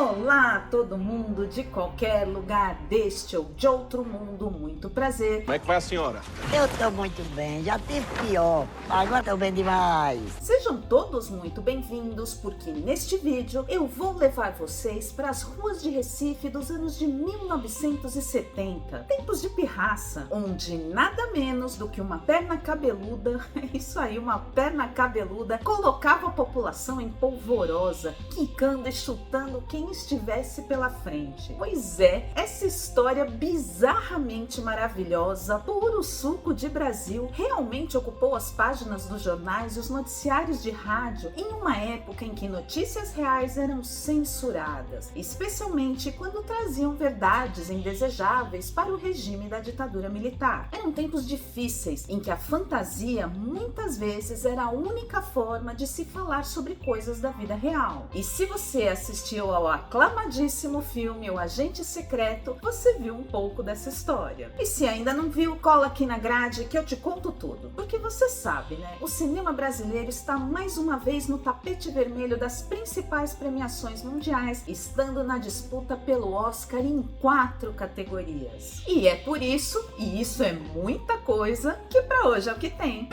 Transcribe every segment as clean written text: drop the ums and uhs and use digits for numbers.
Olá, todo mundo de qualquer lugar deste ou de outro mundo, muito prazer. Como é que vai a senhora? Eu tô muito bem, já tive pior, agora tô bem demais. Sejam todos muito bem-vindos, porque neste vídeo eu vou levar vocês para as ruas de Recife dos anos de 1970, tempos de pirraça, onde nada menos do que uma perna cabeluda, isso aí, uma perna cabeluda, colocava a população em polvorosa, quicando e chutando quem estivesse pela frente. Pois é, essa história bizarramente maravilhosa, puro suco de Brasil, realmente ocupou as páginas dos jornais e os noticiários de rádio em uma época em que notícias reais eram censuradas, especialmente quando traziam verdades indesejáveis para o regime da ditadura militar. Eram tempos difíceis em que a fantasia muitas vezes era a única forma de se falar sobre coisas da vida real. E se você assistiu ao aclamadíssimo filme O Agente Secreto, você viu um pouco dessa história. E se ainda não viu, cola aqui na grade que eu te conto tudo. Porque você sabe, né? O cinema brasileiro está mais uma vez no tapete vermelho das principais premiações mundiais, estando na disputa pelo Oscar em 4 categorias. E é por isso, e isso é muita coisa, que pra hoje é o que tem.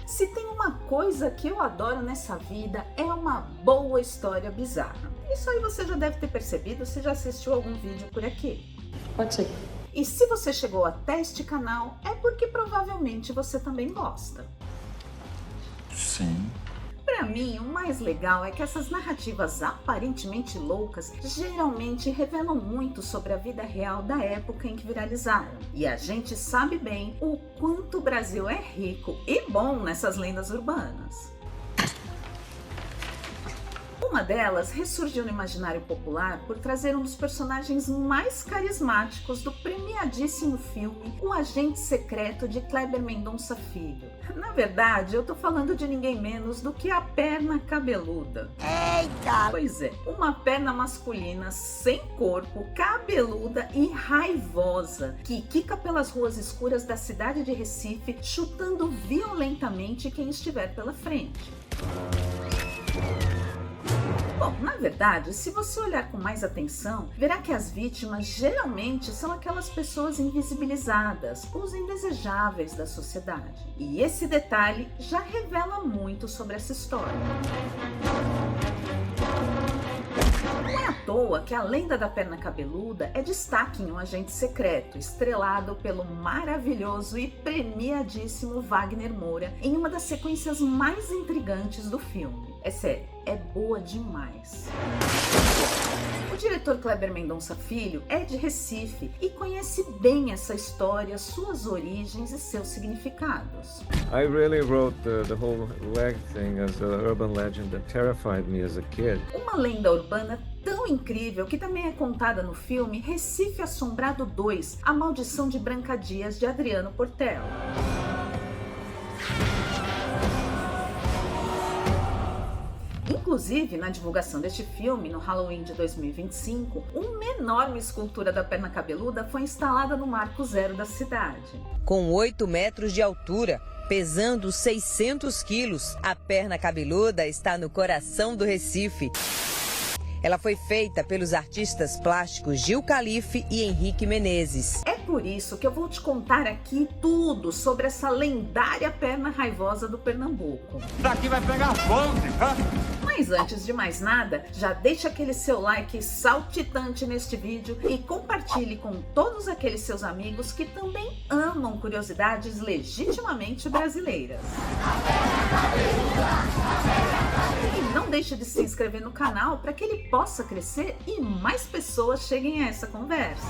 Se tem uma coisa que eu adoro nessa vida, é uma boa história bizarra. Isso aí você já deve ter percebido se já assistiu algum vídeo por aqui. Pode ser. E se você chegou até este canal, é porque provavelmente você também gosta. Sim. Pra mim, o mais legal é que essas narrativas aparentemente loucas geralmente revelam muito sobre a vida real da época em que viralizaram. E a gente sabe bem o quanto o Brasil é rico e bom nessas lendas urbanas. Uma delas ressurgiu no imaginário popular por trazer um dos personagens mais carismáticos do premiadíssimo filme O Agente Secreto de Kleber Mendonça Filho. Na verdade, eu tô falando de ninguém menos do que a perna cabeluda. Eita! Pois é, uma perna masculina sem corpo, cabeluda e raivosa, que quica pelas ruas escuras da cidade de Recife, chutando violentamente quem estiver pela frente. Bom, na verdade, se você olhar com mais atenção, verá que as vítimas geralmente são aquelas pessoas invisibilizadas, os indesejáveis da sociedade. E esse detalhe já revela muito sobre essa história. Não é à toa que a lenda da perna cabeluda é destaque em Um Agente Secreto, estrelado pelo maravilhoso e premiadíssimo Wagner Moura, em uma das sequências mais intrigantes do filme. É sério, é boa demais. O diretor Kleber Mendonça Filho é de Recife e conhece bem essa história, suas origens e seus significados. I really wrote the whole leg thing as an urban legend that terrified me as a kid. Uma lenda urbana tão incrível que também é contada no filme Recife Assombrado 2, A Maldição de Branca Dias, de Adriano Portela. Inclusive, na divulgação deste filme, no Halloween de 2025, uma enorme escultura da perna cabeluda foi instalada no Marco Zero da cidade. Com 8 metros de altura, pesando 600 quilos, a perna cabeluda está no coração do Recife. Ela foi feita pelos artistas plásticos Gil Calife e Henrique Menezes. É por isso que eu vou te contar aqui tudo sobre essa lendária perna raivosa do Pernambuco. Daqui vai pegar fogo, Mas antes de mais nada, já deixa aquele seu like saltitante neste vídeo e compartilhe com todos aqueles seus amigos que também amam curiosidades legitimamente brasileiras. E não deixe de se inscrever no canal para que ele possa crescer e mais pessoas cheguem a essa conversa.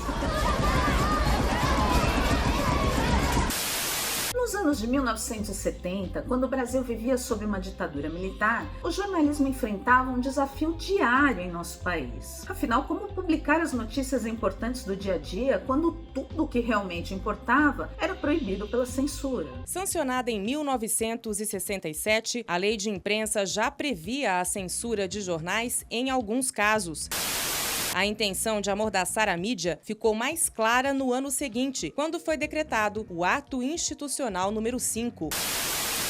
Nos anos de 1970, quando o Brasil vivia sob uma ditadura militar, o jornalismo enfrentava um desafio diário em nosso país. Afinal, como publicar as notícias importantes do dia a dia quando tudo o que realmente importava era proibido pela censura? Sancionada em 1967, a lei de imprensa já previa a censura de jornais em alguns casos. A intenção de amordaçar a mídia ficou mais clara no ano seguinte, quando foi decretado o Ato Institucional número 5.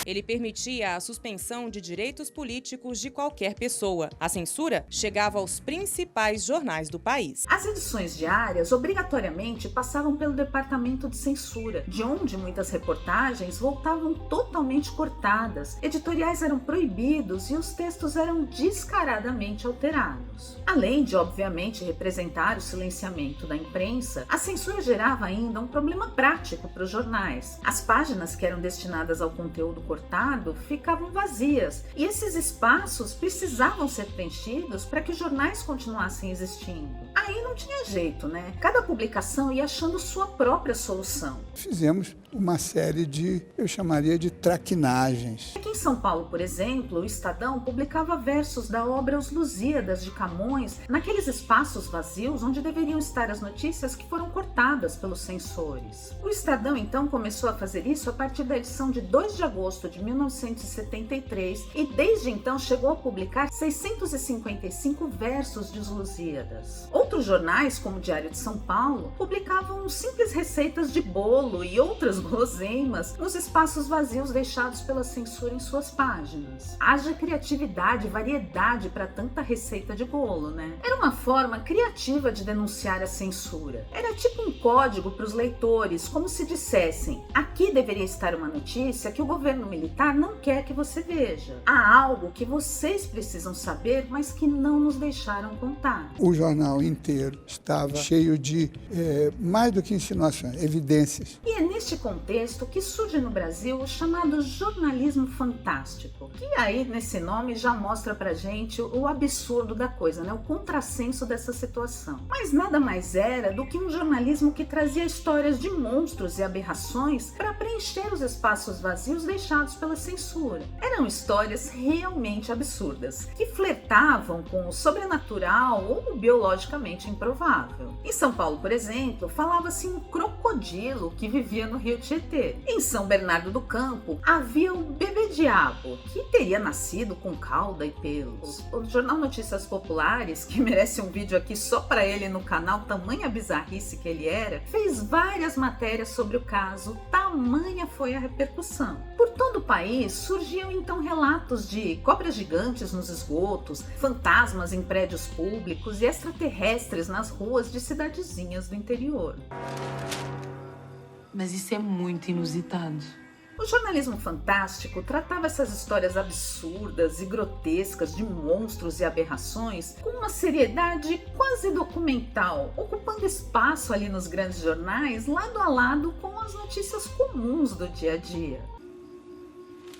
Ele permitia a suspensão de direitos políticos de qualquer pessoa. A censura chegava aos principais jornais do país. As edições diárias obrigatoriamente passavam pelo departamento de censura, de onde muitas reportagens voltavam totalmente cortadas, editoriais eram proibidos e os textos eram descaradamente alterados. Além de, obviamente, representar o silenciamento da imprensa, a censura gerava ainda um problema prático para os jornais. As páginas que eram destinadas ao conteúdo cortado ficavam vazias e esses espaços precisavam ser preenchidos para que os jornais continuassem existindo. Aí não tinha jeito, né? Cada publicação ia achando sua própria solução. Fizemos uma série de, eu chamaria de traquinagens. Aqui em São Paulo, por exemplo, o Estadão publicava versos da obra Os Lusíadas de Camões naqueles espaços vazios onde deveriam estar as notícias que foram cortadas pelos censores. O Estadão então começou a fazer isso a partir da edição de 2 de agosto de 1973 e desde então chegou a publicar 655 versos de Os Lusíadas. Outros jornais, como o Diário de São Paulo, publicavam simples receitas de bolo e outras guloseimas nos espaços vazios deixados pela censura em suas páginas. Haja criatividade e variedade para tanta receita de bolo, né? Era uma forma criativa de denunciar a censura. Era tipo um código para os leitores, como se dissessem: aqui deveria estar uma notícia que o governo militar não quer que você veja. Há algo que vocês precisam saber, mas que não nos deixaram contar. O jornal inteiro estava cheio de, mais do que insinuações, evidências. E é neste contexto que surge no Brasil o chamado jornalismo fantástico, que aí nesse nome já mostra pra gente o absurdo da coisa, né? O contrassenso dessa situação. Mas nada mais era do que um jornalismo que trazia histórias de monstros e aberrações para preencher os espaços vazios deixados pela censura. Eram histórias realmente absurdas, que flertavam com o sobrenatural ou o biologicamente improvável. Em São Paulo, por exemplo, falava-se em um crocodilo que vivia no Rio Tietê. Em São Bernardo do Campo, havia o bebê-diabo, que teria nascido com cauda e pelos. O jornal Notícias Populares, que merece um vídeo aqui só para ele no canal, tamanha bizarrice que ele era, fez várias matérias sobre o caso, tamanha foi a repercussão. Por todo o país surgiam então relatos de cobras gigantes nos esgotos, fantasmas em prédios públicos e extraterrestres nas ruas de cidadezinhas do interior. Mas isso é muito inusitado. O jornalismo fantástico tratava essas histórias absurdas e grotescas de monstros e aberrações com uma seriedade quase documental, ocupando espaço ali nos grandes jornais, lado a lado com as notícias comuns do dia a dia.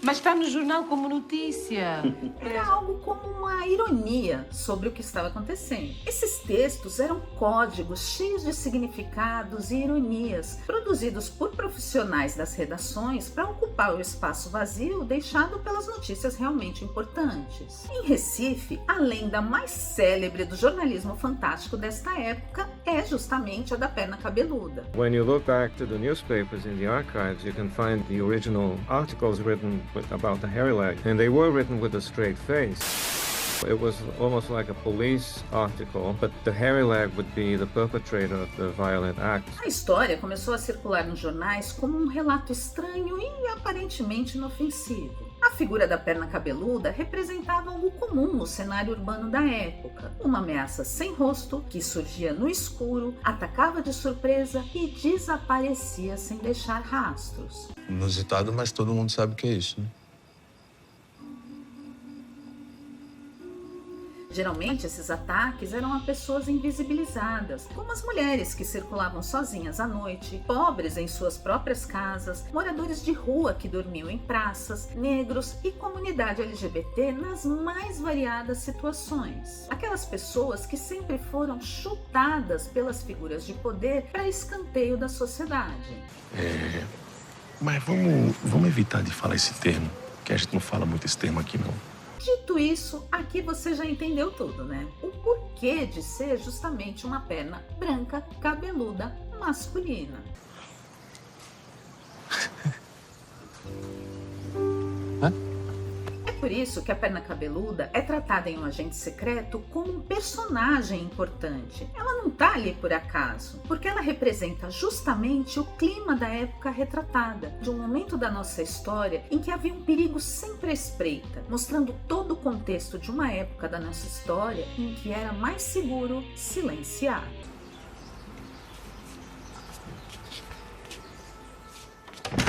Mas está no jornal como notícia. Era algo como uma ironia sobre o que estava acontecendo. Esses textos eram códigos cheios de significados e ironias, produzidos por profissionais das redações para ocupar o espaço vazio deixado pelas notícias realmente importantes. Em Recife, a lenda mais célebre do jornalismo fantástico desta época é justamente a da perna cabeluda. When you look back to the newspapers in the archives, you can find the original articles written about the hairy leg, and they were written with a straight face. It was almost like a police article, but the hairy leg would be the perpetrator of the violent act. A história começou a circular nos jornais como um relato estranho e aparentemente inofensivo. A figura da perna cabeluda representava algo comum no cenário urbano da época. Uma ameaça sem rosto, que surgia no escuro, atacava de surpresa e desaparecia sem deixar rastros. Inusitado, mas todo mundo sabe o que é isso, né? Geralmente, esses ataques eram a pessoas invisibilizadas, como as mulheres que circulavam sozinhas à noite, pobres em suas próprias casas, moradores de rua que dormiam em praças, negros e comunidade LGBT nas mais variadas situações. Aquelas pessoas que sempre foram chutadas pelas figuras de poder para escanteio da sociedade. Mas vamos evitar de falar esse termo, que a gente não fala muito esse termo aqui, não. Dito isso, aqui você já entendeu tudo, né? O porquê de ser justamente uma perna branca, cabeluda, masculina. por isso que a Perna Cabeluda é tratada em Um Agente Secreto como um personagem importante. Ela não tá ali por acaso, porque ela representa justamente o clima da época retratada, de um momento da nossa história em que havia um perigo sempre à espreita, mostrando todo o contexto de uma época da nossa história em que era mais seguro silenciar.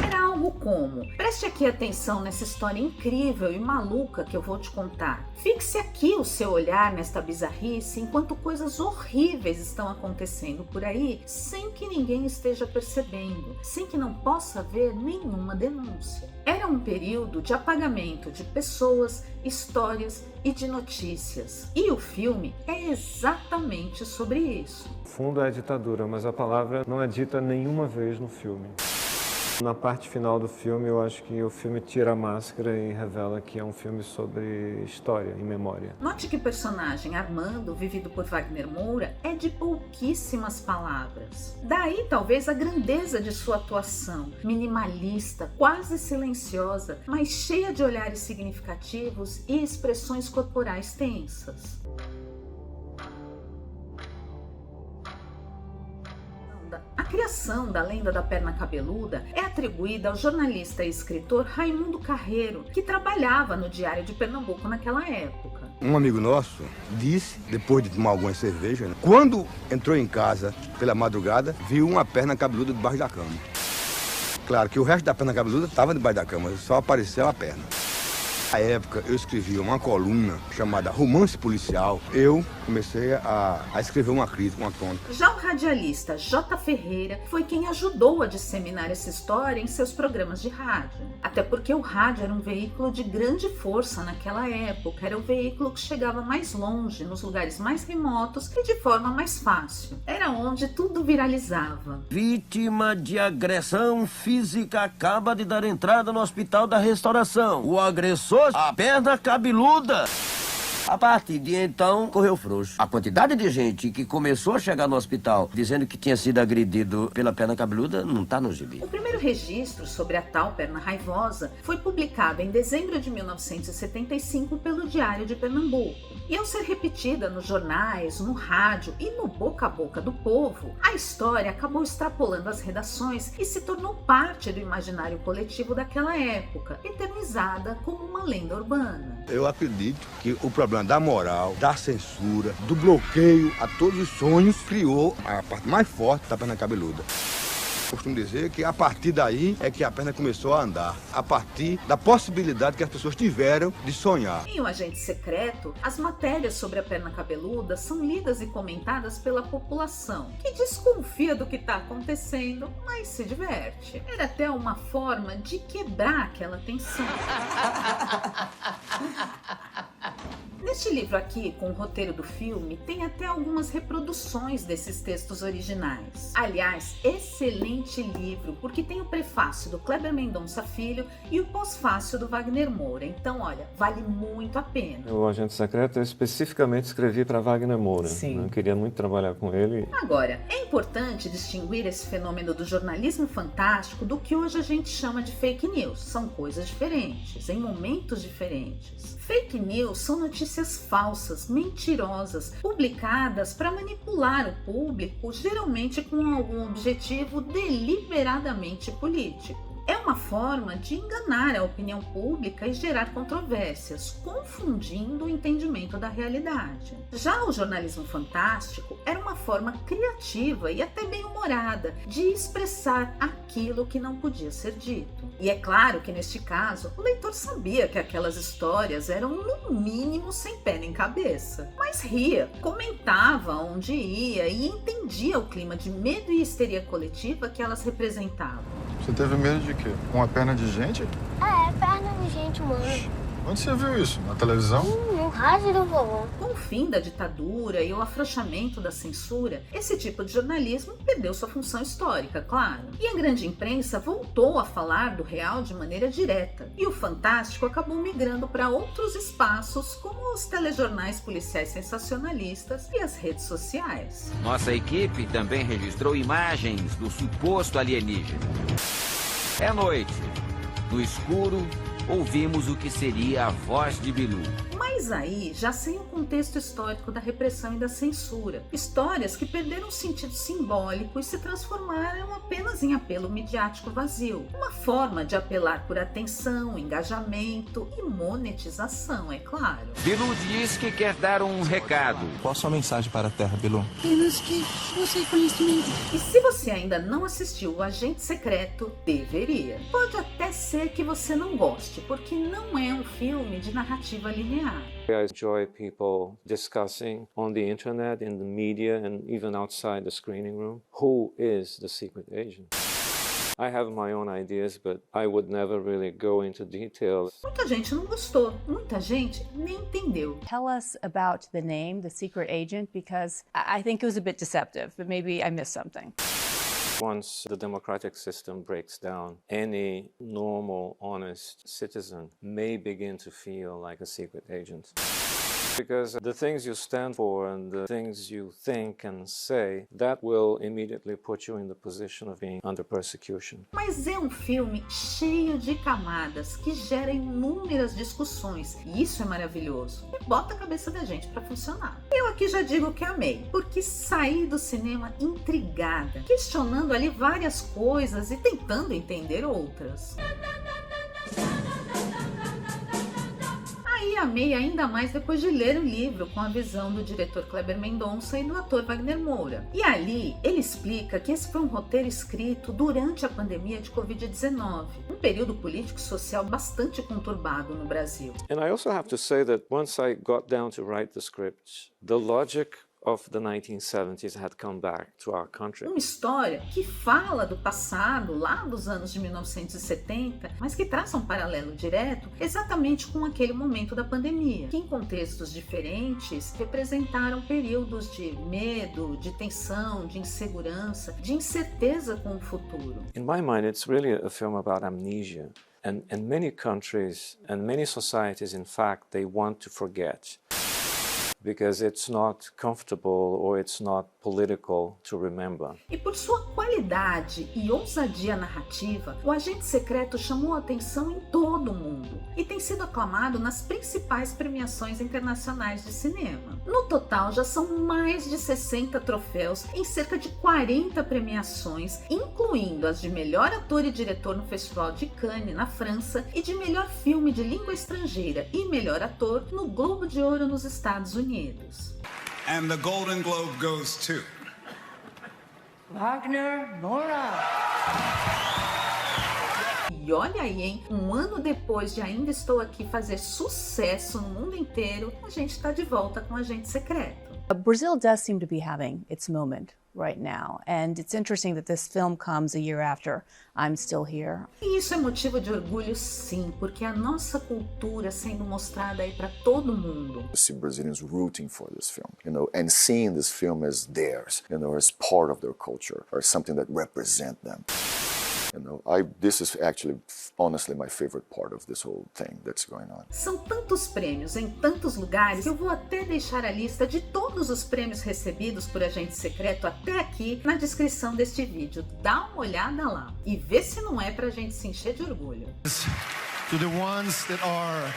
Era algo como: preste aqui atenção nessa história incrível e maluca que eu vou te contar. Fixe aqui o seu olhar nesta bizarrice enquanto coisas horríveis estão acontecendo por aí sem que ninguém esteja percebendo, sem que não possa haver nenhuma denúncia. Era um período de apagamento de pessoas, histórias e de notícias. E o filme é exatamente sobre isso. O fundo é a ditadura, mas a palavra não é dita nenhuma vez no filme. Na parte final do filme, eu acho que o filme tira a máscara e revela que é um filme sobre história e memória. Note que o personagem Armando, vivido por Wagner Moura, é de pouquíssimas palavras. Daí talvez a grandeza de sua atuação, minimalista, quase silenciosa, mas cheia de olhares significativos e expressões corporais tensas. A criação da lenda da Perna Cabeluda é atribuída ao jornalista e escritor Raimundo Carreiro, que trabalhava no Diário de Pernambuco naquela época. Um amigo nosso disse, depois de tomar algumas cervejas, quando entrou em casa pela madrugada, viu uma perna cabeluda debaixo da cama. Claro que o resto da perna cabeluda estava debaixo da cama, só apareceu a perna. Na época, eu escrevi uma coluna chamada Romance Policial. Eu comecei a escrever uma crítica, uma crônica. Já o radialista J. Ferreira foi quem ajudou a disseminar essa história em seus programas de rádio. Até porque o rádio era um veículo de grande força naquela época. Era o veículo que chegava mais longe, nos lugares mais remotos e de forma mais fácil. Era onde tudo viralizava. Vítima de agressão física acaba de dar entrada no Hospital da Restauração. O agressor, a Perna Cabeluda. A partir de então, correu frouxo. A quantidade de gente que começou a chegar no hospital dizendo que tinha sido agredido pela Perna Cabeluda não tá no gibi. O primeiro registro sobre a tal perna raivosa foi publicado em dezembro de 1975 pelo Diário de Pernambuco. E ao ser repetida nos jornais, no rádio e no boca a boca do povo, a história acabou extrapolando as redações e se tornou parte do imaginário coletivo daquela época, eternizada como uma lenda urbana. Eu acredito que o problema da moral, da censura, do bloqueio a todos os sonhos criou a parte mais forte da perna cabeluda. Costumo dizer que a partir daí é que a perna começou a andar, a partir da possibilidade que as pessoas tiveram de sonhar. Em Um Agente Secreto, as matérias sobre a perna cabeluda são lidas e comentadas pela população, que desconfia do que está acontecendo, mas se diverte. Era até uma forma de quebrar aquela tensão. Neste livro aqui, com o roteiro do filme, tem até algumas reproduções desses textos originais. Aliás, excelente livro, porque tem o prefácio do Kleber Mendonça Filho e o pós-fácio do Wagner Moura. Então, olha, vale muito a pena. O Agente Secreto eu especificamente escrevi para Wagner Moura. Sim. Eu queria muito trabalhar com ele. Agora, é importante distinguir esse fenômeno do jornalismo fantástico do que hoje a gente chama de fake news. São coisas diferentes, em momentos diferentes. Fake news são notícias falsas, mentirosas, publicadas para manipular o público, geralmente com algum objetivo deliberadamente político. É uma forma de enganar a opinião pública e gerar controvérsias, confundindo o entendimento da realidade. Já o jornalismo fantástico era uma forma criativa e até bem-humorada de expressar aquilo que não podia ser dito. E é claro que neste caso, o leitor sabia que aquelas histórias eram no mínimo sem pé nem cabeça, mas ria, comentava onde ia e entendia o clima de medo e histeria coletiva que elas representavam. Você teve medo de quê? Uma perna de gente? É, perna de gente humana. Onde você viu isso? Na televisão? No rádio do vovô. Com o fim da ditadura e o afrouxamento da censura, esse tipo de jornalismo perdeu sua função histórica, claro. E a grande imprensa voltou a falar do real de maneira direta. E o fantástico acabou migrando para outros espaços, como os telejornais policiais sensacionalistas e as redes sociais. Nossa equipe também registrou imagens do suposto alienígena. É noite. No escuro, ouvimos o que seria a voz de Bilu. Mas aí já sem o contexto histórico da repressão e da censura. Histórias que perderam sentido simbólico e se transformaram apenas em apelo midiático vazio. Uma forma de apelar por atenção, engajamento e monetização, é claro. Bilu diz que quer dar um recado. Qual a sua mensagem para a Terra, Bilu? Temos que buscar conhecimento. E se você ainda não assistiu O Agente Secreto, deveria. Pode até ser que você não goste, porque não é um filme de narrativa linear. I enjoy people discussing on the internet, in the media, and even outside the screening room, who is the secret agent. I have my own ideas, but I would never really go into details. Muita gente não gostou, muita gente nem entendeu. Tell us about the name, the secret agent, because I think it was a bit deceptive, but maybe I missed something. Once the democratic system breaks down, any normal, honest citizen may begin to feel like a secret agent. Because the things you stand for and the things you think and say, that will immediately put you in the position of being under persecution. Mas é um filme cheio de camadas que gera inúmeras discussões, e isso é maravilhoso. E bota a cabeça da gente pra funcionar. Eu aqui já digo que amei, porque saí do cinema intrigada, questionando ali várias coisas e tentando entender outras. E amei ainda mais depois de ler o livro com a visão do diretor Kleber Mendonça e do ator Wagner Moura. E ali ele explica que esse foi um roteiro escrito durante a pandemia de Covid-19, um período político-social bastante conturbado no Brasil. And I also have to say that once I got down to write the script, the logic of the 1970s had come back to our country. Uma história que fala do passado, lá dos anos de 1970, mas que traça um paralelo direto exatamente com aquele momento da pandemia, que em contextos diferentes representaram períodos de medo, de tensão, de insegurança, de incerteza com o futuro. In my mind, it's really a film about amnesia. And many countries and many societies, in fact, they want to forget. Because it's not comfortable or it's not political to remember. E por sua qualidade e ousadia narrativa, O Agente Secreto chamou a atenção em todo o mundo e tem sido aclamado nas principais premiações internacionais de cinema. No total, já são mais de 60 troféus em cerca de 40 premiações, incluindo as de melhor ator e diretor no Festival de Cannes, na França, e de melhor filme de língua estrangeira e melhor ator no Globo de Ouro nos Estados Unidos. And the Golden Globe goes to Wagner Moura. E olha aí, hein? Um ano depois de Ainda Estou Aqui fazer sucesso no mundo inteiro, a gente tá de volta com Agente Secreto. Brazil does seem to be having its moment right now, and it's interesting that this film comes a year after I'm Still Here. E isso é motivo de orgulho, sim, porque a nossa cultura sendo mostrada aí para todo mundo. I see Brazilians rooting for this film, and seeing this film as theirs, as part of their culture, or something that represents them. This is actually, honestly, my favorite part of this whole thing that's going on. São tantos prêmios em tantos lugares que eu vou até deixar a lista de todos os prêmios recebidos por Agente Secreto até aqui na descrição deste vídeo. Dá uma olhada lá e vê se não é pra gente se encher de orgulho. To the ones that are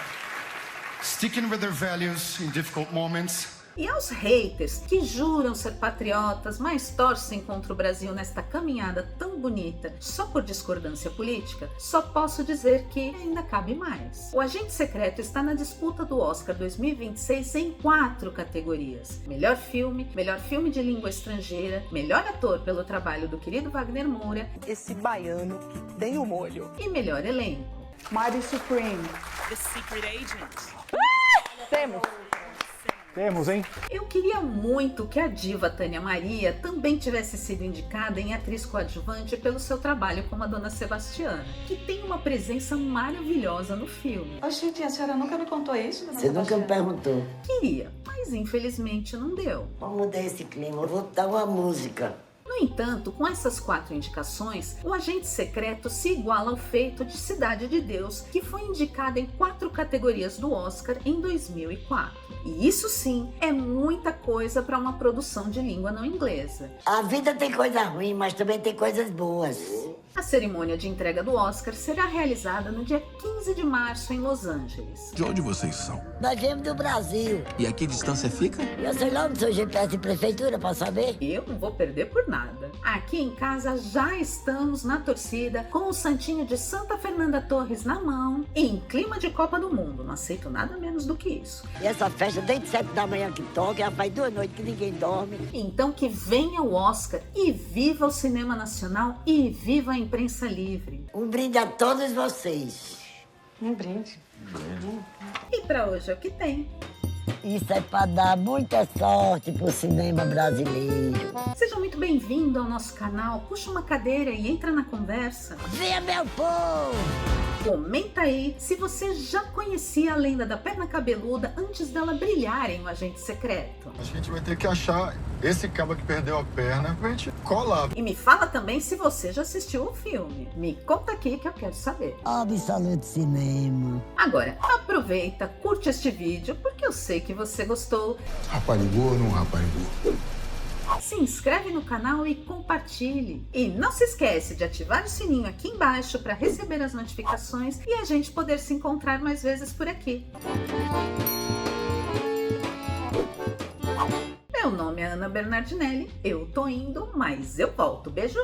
sticking with their values in difficult moments. E aos haters que juram ser patriotas, mas torcem contra o Brasil nesta caminhada tão bonita só por discordância política, só posso dizer que ainda cabe mais. O Agente Secreto está na disputa do Oscar 2026 em 4 categorias: melhor filme de língua estrangeira, melhor ator pelo trabalho do querido Wagner Moura, esse baiano que tem o molho, e melhor elenco. Mighty Supreme, The Secret Agent. Temos, hein? Eu queria muito que a diva Tânia Maria também tivesse sido indicada em atriz coadjuvante pelo seu trabalho como a Dona Sebastiana, que tem uma presença maravilhosa no filme. Oxente, a senhora nunca me contou isso, Dona Você nunca me perguntou. Queria, mas infelizmente não deu. Vamos mudar esse clima, eu vou dar uma música. No entanto, com essas 4 indicações, O Agente Secreto se iguala ao feito de Cidade de Deus, que foi indicada em 4 categorias do Oscar em 2004. E isso sim é muita coisa para uma produção de língua não inglesa. A vida tem coisa ruim, mas também tem coisas boas. A cerimônia de entrega do Oscar será realizada no dia 15 de março em Los Angeles. De onde vocês são? Nós viemos do Brasil. E a que distância fica? Eu sei lá onde seu GPS de prefeitura pra saber. Eu não vou perder por nada. Aqui em casa já estamos na torcida com o santinho de Santa Fernanda Torres na mão, em clima de Copa do Mundo. Não aceito nada menos do que isso. E essa festa desde 7 da manhã que toca, já faz 2 noites que ninguém dorme. Então que venha o Oscar e viva o cinema nacional e viva a imprensa livre. Um brinde a todos vocês. Um brinde. E pra hoje é o que tem. Isso é para dar muita sorte pro cinema brasileiro. Seja muito bem-vindo ao nosso canal. Puxa uma cadeira e entra na conversa. Venha, meu povo! Comenta aí se você já conhecia a lenda da perna cabeluda antes dela brilhar em Um Agente Secreto. Acho que a gente vai ter que achar esse cabo que perdeu a perna pra gente colar. E me fala também se você já assistiu o filme. Me conta aqui que eu quero saber. Absoluto cinema. Agora, aproveita, curte este vídeo, porque eu sei que você gostou. Raparigou ou não raparigou? Se inscreve no canal e compartilhe. E não se esquece de ativar o sininho aqui embaixo para receber as notificações e a gente poder se encontrar mais vezes por aqui. Meu nome é Ana Bernardinelli, eu tô indo, mas eu volto. Beijo!